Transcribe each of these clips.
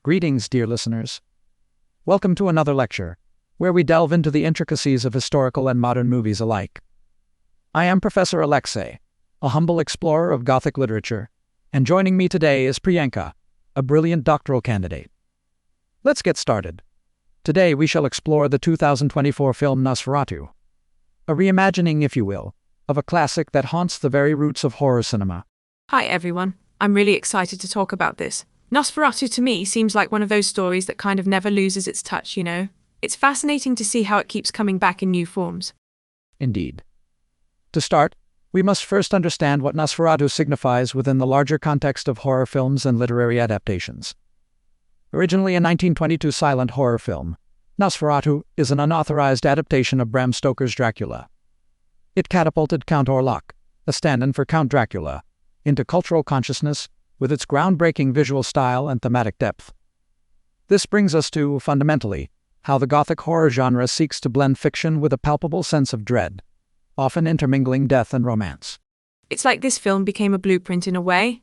Greetings, dear listeners. Welcome to another lecture, where we delve into the intricacies of historical and modern movies alike. I am Professor Alexei, a humble explorer of Gothic literature, and joining me today is Priyanka, a brilliant doctoral candidate. Let's get started. Today we shall explore the 2024 film Nosferatu, a reimagining, if you will, of a classic that haunts the very roots of horror cinema. Hi everyone, I'm really excited to talk about this. Nosferatu to me seems like one of those stories that kind of never loses its touch, you know? It's fascinating to see how it keeps coming back in new forms. Indeed. To start, we must first understand what Nosferatu signifies within the larger context of horror films and literary adaptations. Originally a 1922 silent horror film, Nosferatu is an unauthorized adaptation of Bram Stoker's Dracula. It catapulted Count Orlok, a stand-in for Count Dracula, into cultural consciousness with its groundbreaking visual style and thematic depth. This brings us to, fundamentally, how the Gothic horror genre seeks to blend fiction with a palpable sense of dread, often intermingling death and romance. It's like this film became a blueprint in a way.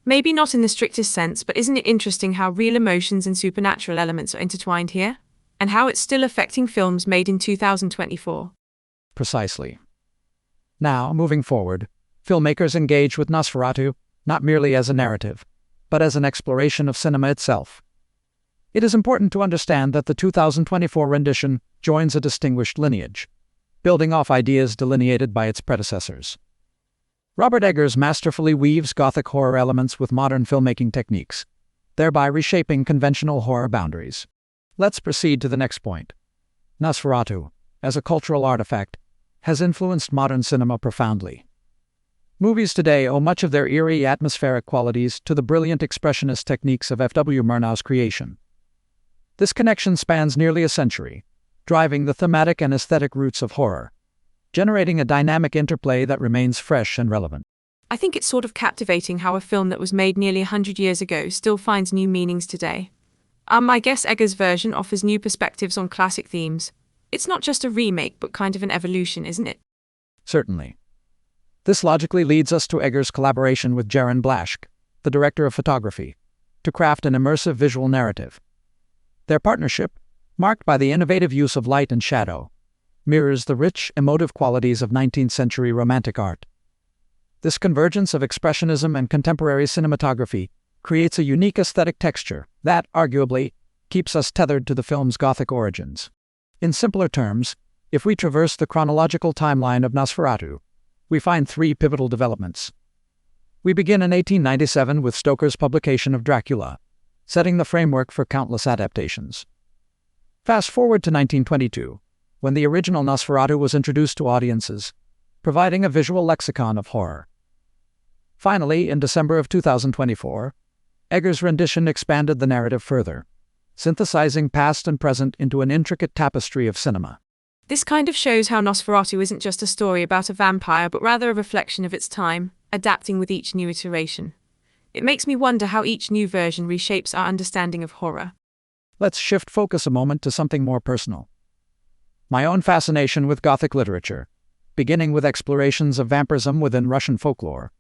Maybe not in the strictest sense, but isn't it interesting how real emotions and supernatural elements are intertwined here? And how it's still affecting films made in 2024. Precisely. Now, moving forward, filmmakers engage with Nosferatu not merely as a narrative, but as an exploration of cinema itself. It is important to understand that the 2024 rendition joins a distinguished lineage, building off ideas delineated by its predecessors. Robert Eggers masterfully weaves Gothic horror elements with modern filmmaking techniques, thereby reshaping conventional horror boundaries. Let's proceed to the next point. Nosferatu, as a cultural artifact, has influenced modern cinema profoundly. Movies today owe much of their eerie atmospheric qualities to the brilliant expressionist techniques of F.W. Murnau's creation. This connection spans nearly a century, driving the thematic and aesthetic roots of horror, generating a dynamic interplay that remains fresh and relevant. I think it's sort of captivating how a film that was made nearly 100 years ago still finds new meanings today. I guess Eggers' version offers new perspectives on classic themes. It's not just a remake, but kind of an evolution, isn't it? Certainly. This logically leads us to Eggers' collaboration with Jaron Blaschke, the director of photography, to craft an immersive visual narrative. Their partnership, marked by the innovative use of light and shadow, mirrors the rich, emotive qualities of 19th-century Romantic art. This convergence of expressionism and contemporary cinematography creates a unique aesthetic texture that, arguably, keeps us tethered to the film's Gothic origins. In simpler terms, if we traverse the chronological timeline of Nosferatu, we find three pivotal developments. We begin in 1897 with Stoker's publication of Dracula, setting the framework for countless adaptations. Fast forward to 1922, when the original Nosferatu was introduced to audiences, providing a visual lexicon of horror. Finally, in December of 2024, Eggers' rendition expanded the narrative further, synthesizing past and present into an intricate tapestry of cinema. This kind of shows how Nosferatu isn't just a story about a vampire, but rather a reflection of its time, adapting with each new iteration. It makes me wonder how each new version reshapes our understanding of horror. Let's shift focus a moment to something more personal. My own fascination with Gothic literature, beginning with explorations of vampirism within Russian folklore,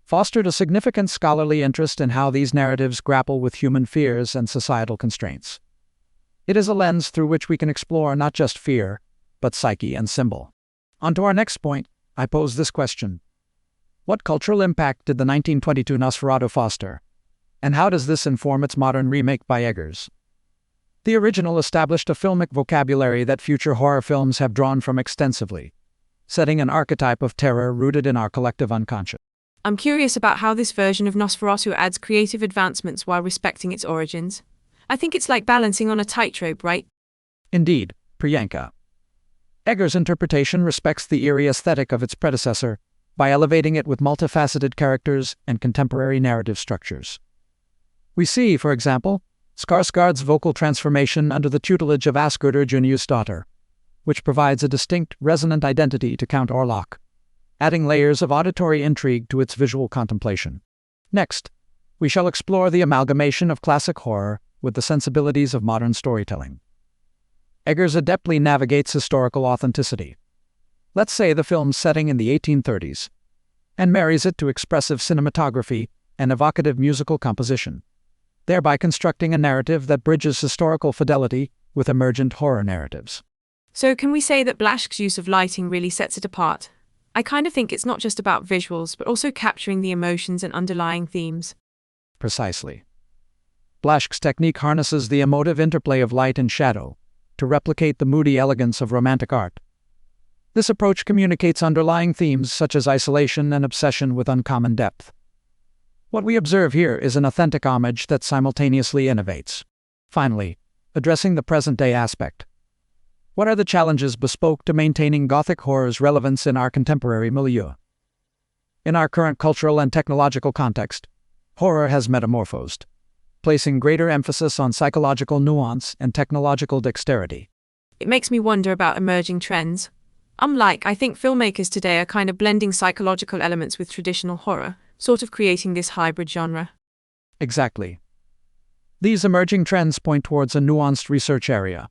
fostered a significant scholarly interest in how these narratives grapple with human fears and societal constraints. It is a lens through which we can explore not just fear, but psyche and symbol. On to our next point, I pose this question. What cultural impact did the 1922 Nosferatu foster? And how does this inform its modern remake by Eggers? The original established a filmic vocabulary that future horror films have drawn from extensively, setting an archetype of terror rooted in our collective unconscious. I'm curious about how this version of Nosferatu adds creative advancements while respecting its origins. I think it's like balancing on a tightrope, right? Indeed, Priyanka. Eggers' interpretation respects the eerie aesthetic of its predecessor by elevating it with multifaceted characters and contemporary narrative structures. We see, for example, Skarsgård's vocal transformation under the tutelage of Asgerdur Junius's daughter, which provides a distinct, resonant identity to Count Orlok, adding layers of auditory intrigue to its visual contemplation. Next, we shall explore the amalgamation of classic horror with the sensibilities of modern storytelling. Eggers adeptly navigates historical authenticity. Let's say the film's setting in the 1830s, and marries it to expressive cinematography and evocative musical composition. thereby constructing a narrative that bridges historical fidelity with emergent horror narratives. So can we say that Blaschke's use of lighting really sets it apart? I kind of think it's not just about visuals, but also capturing the emotions and underlying themes. Precisely. Blaschke's technique harnesses the emotive interplay of light and shadow to replicate the moody elegance of romantic art. This approach communicates underlying themes such as isolation and obsession with uncommon depth. What we observe here is an authentic homage that simultaneously innovates. Finally, addressing the present-day aspect. What are the challenges bespoke to maintaining Gothic horror's relevance in our contemporary milieu? In our current cultural and technological context, horror has metamorphosed, placing greater emphasis on psychological nuance and technological dexterity. It makes me wonder about emerging trends. I think filmmakers today are kind of blending psychological elements with traditional horror, sort of creating this hybrid genre. Exactly. These emerging trends point towards a nuanced research area,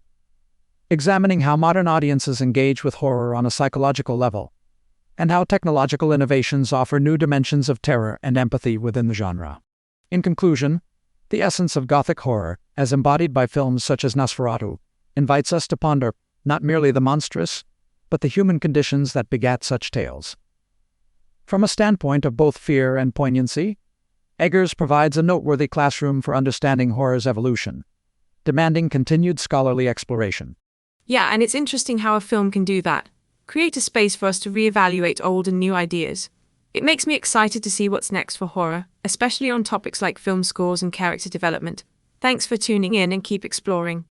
examining how modern audiences engage with horror on a psychological level, and how technological innovations offer new dimensions of terror and empathy within the genre. In conclusion, the essence of Gothic horror, as embodied by films such as Nosferatu, invites us to ponder not merely the monstrous, but the human conditions that begat such tales. From a standpoint of both fear and poignancy, Eggers provides a noteworthy classroom for understanding horror's evolution, demanding continued scholarly exploration. Yeah, and it's interesting how a film can do that. Create a space for us to reevaluate old and new ideas. It makes me excited to see what's next for horror, especially on topics like film scores and character development. Thanks for tuning in and keep exploring.